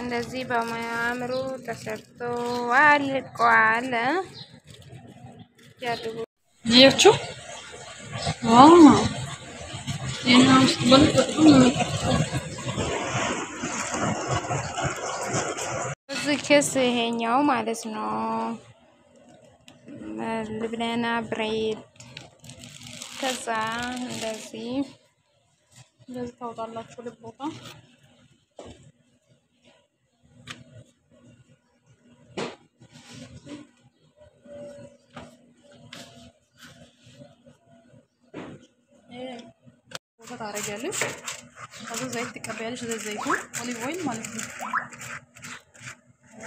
እንደዚህ በማያምሩ ተሰርቶ አልቋል። ያድጉ ይያችሁ ዋው የናውስ በልጦ እዚህ ኬስ ይሄኛው ማለት ነው። ልብናና ብሬድ ከዛ እንደዚህ ታውጣላችሁ ልቦታ ታረጋለሽ ከዛ ዘይት ትቀበያለሽ ዘይቱ ኦሊቭ ኦይል ማለት ነው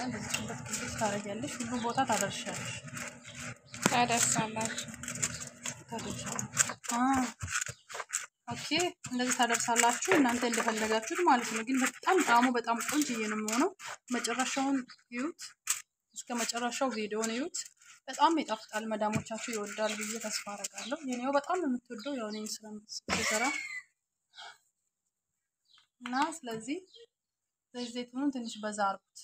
እንደዚህ ጭንበት ታረጋለሽ ሁሉ ቦታ ታደርሻለሽ ታደርሳላችሁ ኦኬ እንደዚህ ታደርሳላችሁ እናንተ እንደፈለጋችሁት ማለት ነው ግን በጣም ጣሙ በጣም ቆንጆ ነው የሚሆነው መጨረሻውን ይዩት እስከ መጨረሻው ቪዲዮውን ይዩት በጣም ይጣፍጣል መዳሞቻችሁ ይወዳሉ ብዬ ተስፋ አደርጋለሁ የኔው በጣም ነው የምትወደው ያው እኔ ስለምሰራ እና ስለዚህ ዘይቱን ትንሽ በዛ አርጉት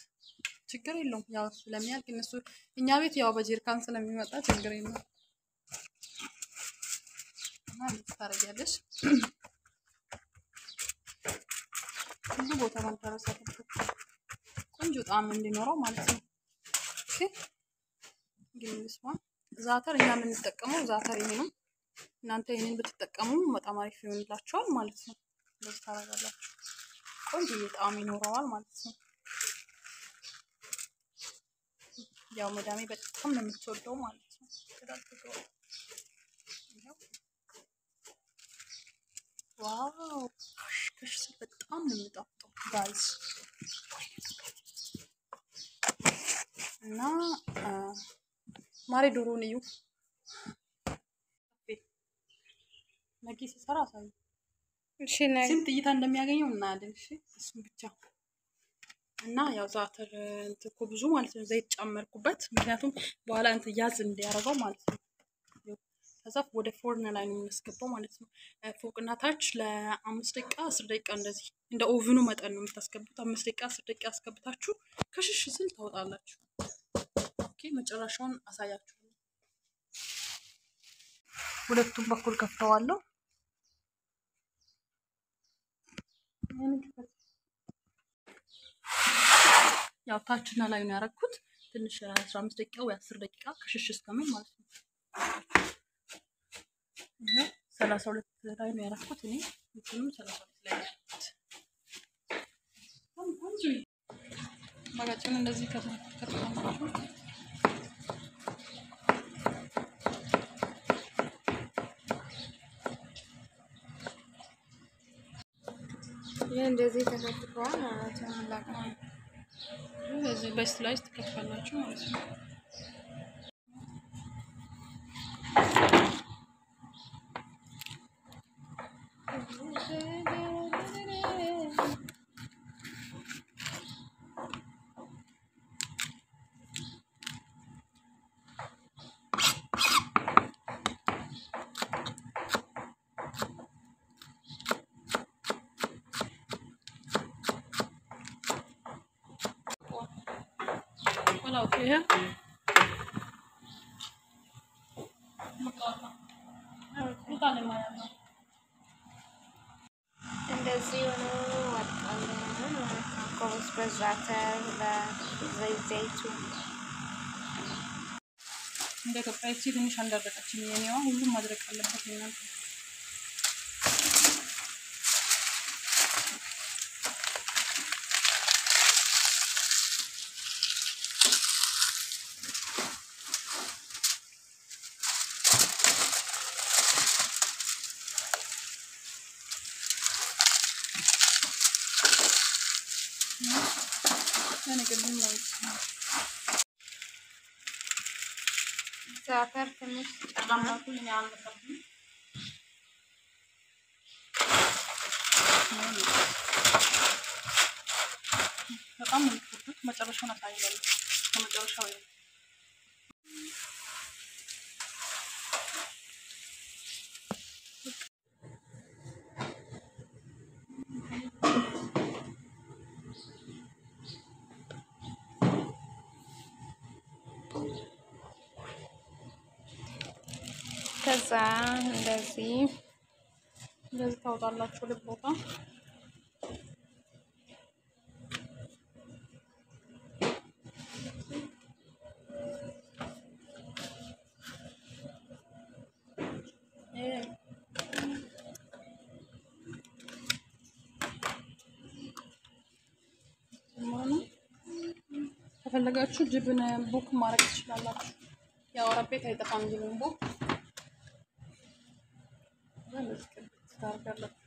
ችግር የለውም ያው ስለሚያልቅ እነሱ እኛ ቤት ያው በጀሪካን ስለሚመጣ ችግር የለውም እና ታረጋለሽ ብዙ ቦታ ማንተራስ አለበት ቆንጆ ጣዕም እንዲኖረው ማለት ነው ኦኬ ግንስማ ዛተር እኛ የምንጠቀመው ዛተር ይሄ ነው እናንተ ይሄንን ብትጠቀሙ በጣም አሪፍ ይሆንላችኋል ማለት ነው እንደዚህ ታረጋላችሁ ቆንጆ ጣዕም ይኖረዋል ማለት ነው ያው መዳሜ በጣም ነው የምትወደው ማለት ነው ዋው ከሽ በጣም ነው የሚጣፍጠው ጋይስ እና ማሬ ዶሮ ነው ነገ ሲሰራ ሳይ እሺ ነገ ስንት እይታ እንደሚያገኘው እናያለን እሺ እሱን ብቻ እና ያው ዛተር እንትኮ ብዙ ማለት ነው ዘይት ጨመርኩበት ምክንያቱም በኋላ እንት ያዝ እንዲያረጋው ማለት ነው ከዛ ወደ ፎርን ላይ ነው የምናስገባው ማለት ነው ፎቅና ታች ለ5 ደቂቃ 10 ደቂቃ እንደዚህ እንደ ኦቭኑ መጠን ነው የምታስገቡት 5 ደቂቃ 10 ደቂቃ አስገብታችሁ ከሽሽ ስል ታወጣላችሁ ኦኬ መጨረሻውን አሳያችሁ ሁለቱም በኩል ከፍተዋለሁ ያው ታችና ላይ ነው ያረኩት ትንሽ 15 ደቂቃ ወይ 10 ደቂቃ ከሽሽ እስከምን ማለት ነው 32 ላይ ነው ያረኩት እኔ እንትንም 32 ላይ ያረኩት ቆንጆ ማጋጨን እንደዚህ ከተማችሁ ይሄ እንደዚህ ተከትፏል ማለት ነው አላቀም እንደዚህ በስላይስ ተከትፋላችሁ ማለት ነው Voilà, okay. እንደዚህ ሆኖ ወጣለ ኮስ በዛተር ለዘይቱ እንደ ኢትዮጵያዊት ትንሽ አንደረቀችኝ የኔዋ ሁሉም ማድረቅ አለበት እናንተ ዛተር ትንሽ ጨምራችሁ ምን ያልነበረብኝ በጣም ምንድነው መጨረሻውን አሳያለሁ ከመጨረሻው ከዛ እንደዚህ ታውጣላችሁ ልቦታ ከፈለጋችሁ ጅብን ቡክ ማድረግ ትችላላችሁ። ያው አረቤት አይጠፋም ጅብን ቡክ ታርጋላችሁ።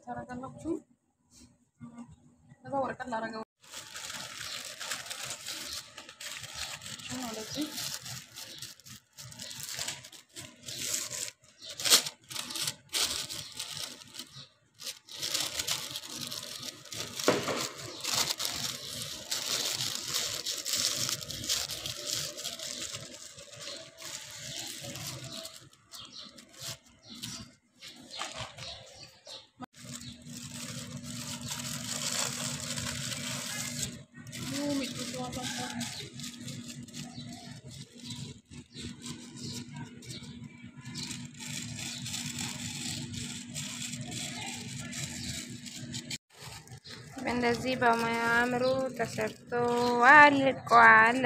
ታረጋላችሁ። ከዛ ወረቀት ላረጋው ነው ለዚህ እንደዚህ በሚያምሩ ተሰርቶ አልቋል።